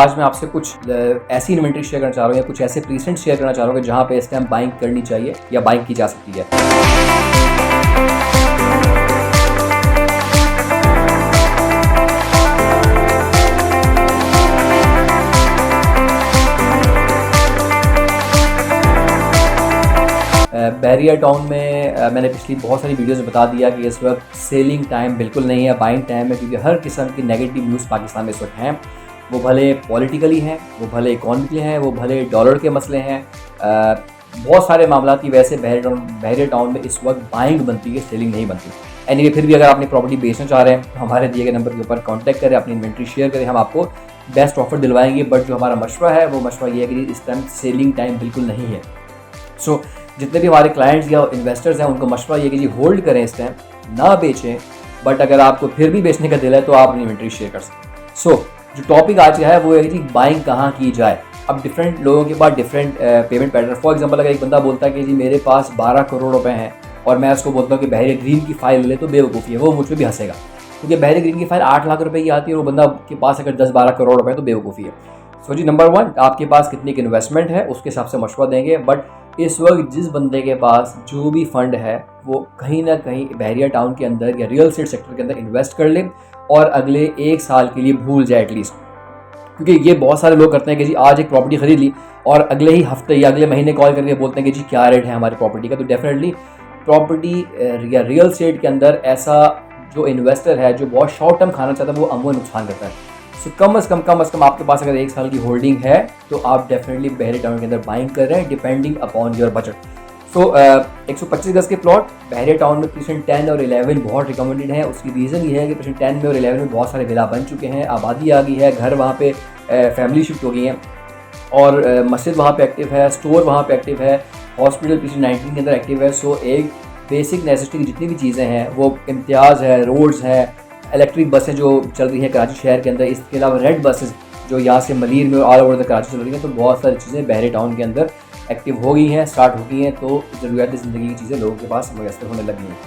आज मैं आपसे कुछ ऐसी इन्वेंट्री शेयर करना चाह रहा हूँ या कुछ ऐसे प्रीसेंट शेयर करना चाह रहा हूँ कि जहाँ पे इस टाइम बाइंग करनी चाहिए या बाइंग की जा सकती है। बैरियर टाउन में मैंने पिछली बहुत सारी वीडियोस में बता दिया कि इस वक्त सेलिंग टाइम बिल्कुल नहीं है, बाइंग टाइम है, क्योंकि हर किस्म की नेगेटिव न्यूज़ पाकिस्तान में इस वक्त हैं। वो भले पॉलिटिकली हैं, वो भले इकॉनमिकली हैं, वो भले डॉलर के मसले हैं, बहुत सारे मामला की वजह से बैरियर टाउन में इस वक्त बाइंग बनती है, सेलिंग नहीं बनती। एनीवे फिर भी अगर आपने प्रॉपर्टी बेचना चाह रहे हैं तो हमारे दिए गए नंबर के ऊपर कॉन्टैक्ट करें, अपनी इन्वेंट्री शेयर करें, हम आपको बेस्ट ऑफर दिलवाएंगे। बट जो हमारा मशवरा है वो मशवरा ये है कि इस टाइम सेलिंग टाइम बिल्कुल नहीं है। सो जितने भी हमारे क्लाइंट्स या इन्वेस्टर्स हैं उनको मशवरा ये कि जी होल्ड करें इस टाइम, ना बेचें। बट अगर आपको फिर भी बेचने का दिल है तो आप अपनी इन्वेंट्री शेयर कर सकते हैं। सो जो टॉपिक आज का है वो है कि बाइंग कहाँ की जाए। अब डिफरेंट लोगों के पास different payment pattern. For example अगर एक बंदा बोलता है कि जी मेरे पास 12 करोड़ रुपए हैं और मैं उसको बोलता हूँ कि बैरियर ग्रीन की फ़ाइल ले, तो बेवकूफ़ी है, वो मुझ पर भी हंसेगा, क्योंकि बैरियर ग्रीन की फ़ाइल 8 लाख रुपए की आती है और वो बंदा के पास अगर 10-12 करोड़ रुपए है तो बेवकूफ़ी है। सो जी नंबर 1, आपके पास कितनी की इन्वेस्टमेंट है उसके हिसाब से मशवरा देंगे। बट इस वक्त जिस बंदे के पास जो भी फंड है वो कहीं ना कहीं बैरियर टाउन के अंदर या रियल एस्टेट सेक्टर के अंदर इन्वेस्ट कर ले और अगले 1 साल के लिए भूल जाए एटलीस्ट। क्योंकि ये बहुत सारे लोग करते हैं कि जी आज एक प्रॉपर्टी खरीद ली और अगले ही हफ्ते या अगले महीने कॉल करके बोलते हैं कि जी क्या रेट है हमारी प्रॉपर्टी का। तो डेफिनेटली प्रॉपर्टी या रियल एस्टेट के अंदर ऐसा जो इन्वेस्टर है जो बहुत शॉर्ट टर्म खाना चाहता है वो अमूमन नुकसान करता है। सो कम से कम आपके पास अगर 1 साल की होल्डिंग है तो आप डेफिनेटली बैरियर टाउन के अंदर बाइंग कर रहे हैं डिपेंडिंग अपॉन योर बजट। सो 125 गज के प्लॉट बैरियर टाउन में परसेंट 10 और 11 बहुत रिकमेंडेड है। उसकी रीज़न ये है कि परसेंट 10 में और 11 में बहुत सारे विला बन चुके हैं, आबादी आ गई है, घर वहाँ पे फैमिली शिफ्ट हो गई हैं और मस्जिद वहाँ पे एक्टिव है, स्टोर वहाँ पे एक्टिव है, हॉस्पिटल परसेंट 19 के अंदर एक्टिव है। सो एक बेसिक नेसेसिटी की जितनी भी चीज़ें हैं वो इम्तियाज़ है, रोड्स हैं, इलेक्ट्रिक बसें जो चल रही हैं कराची शहर के अंदर, इसके अलावा रेड बसेस जो यहाँ से मलीर में ऑल ओवर द कराची चल रही हैं। तो बहुत सारी चीज़ें बैरियर टाउन के अंदर एक्टिव हो गई हैं, स्टार्ट हो गई हैं, तो ज़रूरियात ज़िंदगी की चीज़ें लोगों के पास मैसर होने लगी हैं।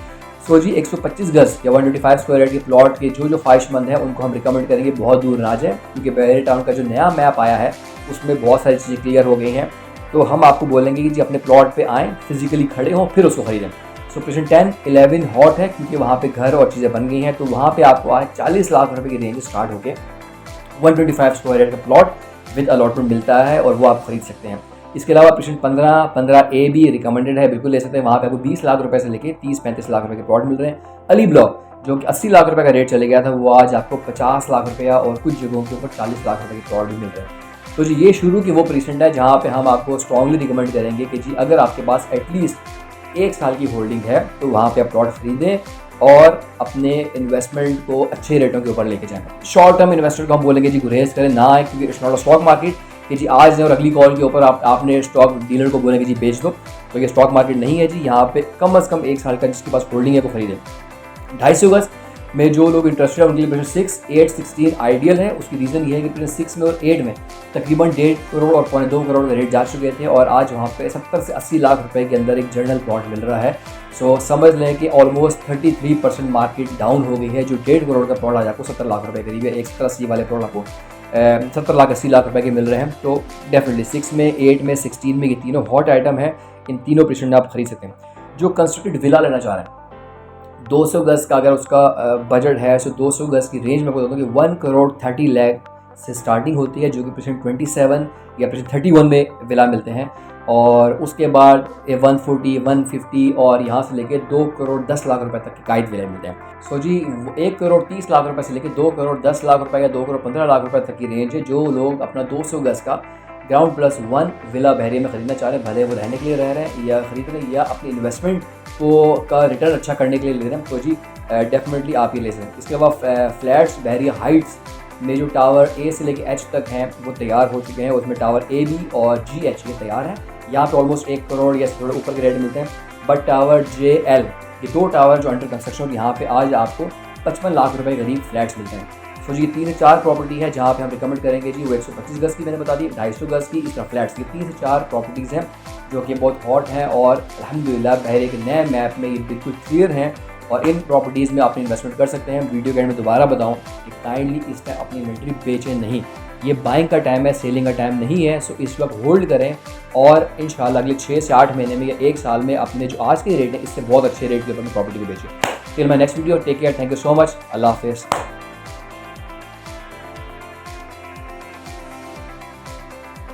सो जी 125 गज या 125 स्क्वायर यार्ड के प्लॉट के जो ख्वाहिशमंद हैं उनको हम रिकमेंड करेंगे बहुत दूर ना जाए, क्योंकि बैरियर टाउन का जो नया मैप आया है उसमें बहुत सारी चीज़ें क्लियर हो गई हैं। तो हम आपको बोलेंगे कि जी अपने प्लॉट पे आएँ, फिजिकली खड़े हों, फिर उसको खरीदें। सो परसेंट 10-11 हॉट है क्योंकि वहाँ पे घर और चीज़ें बन गई हैं। तो वहाँ पे आपको आज 40 लाख रुपए की रेंज स्टार्ट होकर 125 स्क्वायर यार्ड का प्लॉट विद अलॉटमेंट मिलता है और वो आप खरीद सकते हैं। इसके अलावा परसेंट 15A भी रिकमेंडेड है, बिल्कुल ले सकते हैं। वहाँ पे आपको 20 लाख रुपए से लेके 30-35 लाख रुपए के प्लॉट मिल रहे हैं। अली ब्लॉक जो कि 80 लाख रुपए का रेट चले गया था वो आज आपको 50 लाख रुपया और कुछ जगहों के ऊपर 40 लाख रुपए के प्लॉट भी मिल रहे हैं। तो जी ये शुरू की वो परसेंट है जहाँ पे हम आपको स्ट्रांगली रिकमेंड करेंगे कि जी अगर आपके पास एटलीस्ट 1 साल की होल्डिंग है तो वहाँ पे आप प्लॉट खरीदें और अपने इन्वेस्टमेंट को अच्छे रेटों के ऊपर लेके जाएं। शॉर्ट टर्म इन्वेस्टर को हम बोलेंगे जी गुरेज करें ना आए, क्योंकि it's not a stock market कि जी आज और अगली कॉल के ऊपर आपने स्टॉक डीलर को बोलेंगे जी बेच दो। तो ये स्टॉक मार्केट नहीं है जी। यहाँ पे कम से कम 1 साल का जिसके पास होल्डिंग है वो खरीदें। 250 गज में जो लोग इंटरेस्टेड है उनके लिए परसेंट 6, 8, 16 आइडियल है। उसकी रीज़न ये है कि परसेंट 6 में और 8 में तकरीबन 1.5 करोड़ और 2.25 करोड़ का रेट जा चुके थे और आज वहाँ पे 70 से 80 लाख रुपए के अंदर एक जनरल प्लॉट मिल रहा है। सो समझ लें कि ऑलमोस्ट 33% मार्केट डाउन हो गई है। जो 1.5 करोड़ का प्लॉट आज आपको 70 लाख रुपए करीब है, 180 वाले प्लॉट आपको 70 लाख 80 लाख रुपए के मिल रहे हैं। तो डेफिनेटली 6 में, 8 में, 16 में ये तीनों हॉट आइटम है। इन तीनों परसेंट आप खरीद सकते हैं। जो कंस्ट्रक्टेड विला लेना चाह रहे हैं 200 गज का अगर उसका बजट है, सो 200 गज की रेंज में बोलता हूँ कि 1 करोड़ 30 लाख से स्टार्टिंग होती है, जो कि परसेंट 27 या परसेंट 31 में विला मिलते हैं। और उसके बाद 140, 150 और यहाँ से लेके 2 करोड़ 10 लाख रुपए तक के गाइड विला मिलते हैं। सो जी 1 करोड़ 30 लाख रुपए से लेके 2 करोड़ 10 लाख रुपए या 2 करोड़ 15 लाख रुपए तक की रेंज है। जो लोग अपना 200 गज का ग्राउंड प्लस 1 विला बैरियर में ख़रीदना चाह रहे हैं, भले वो रहने के लिए रह रहे हैं या ख़रीद रहे हैं या अपनी इन्वेस्टमेंट को का रिटर्न अच्छा करने के लिए ले रहे हैं, तो जी डेफिनेटली आप ये ले सकते हैं। इसके अलावा फ्लैट्स बैरियर हाइट्स में जो टावर A से लेके H तक हैं वो तैयार हो चुके हैं। उसमें टावर A, B और GH ये तैयार हैं। यहाँ पे ऑलमोस्ट 1 करोड़ या थोड़ा ऊपर के रेट मिलते हैं। बट टावर JL ये 2 टावर जो अंडर कंस्ट्रक्शन, यहाँ पे आज आपको 55 लाख रुपए करीब फ्लैट्स मिलते हैं। सो जी 3 से 4 प्रॉपर्टी है जहाँ पे हम रिकमेंड करेंगे जी। वो 125 गज की मैंने बता दी, 250 गज की, इस तरह फ्लैट्स की 3 से 4 प्रॉपर्टीज़ हैं जो कि बहुत हॉट हैं और अल्हम्दुलिल्लाह बैरियर के नए मैप में ये बिल्कुल क्लियर हैं और इन प्रॉपर्टीज़ में आप इन्वेस्टमेंट कर सकते हैं। वीडियो के एंड में दोबारा बताऊँ कि काइंडली इस टाइम अपनी इन्वेंट्री बेचें नहीं, ये बाइंग का टाइम है, सेलिंग का टाइम नहीं है। सो इस वक्त होल्ड करें और इंशाल्लाह अगले 6 से 8 महीने में या 1 साल में अपने जो आज के रेट हैं इससे बहुत अच्छे रेट के ऊपर प्रॉपर्टी को बेचें। Till my next video, take care, thank you so much, अल्लाह हाफिज़।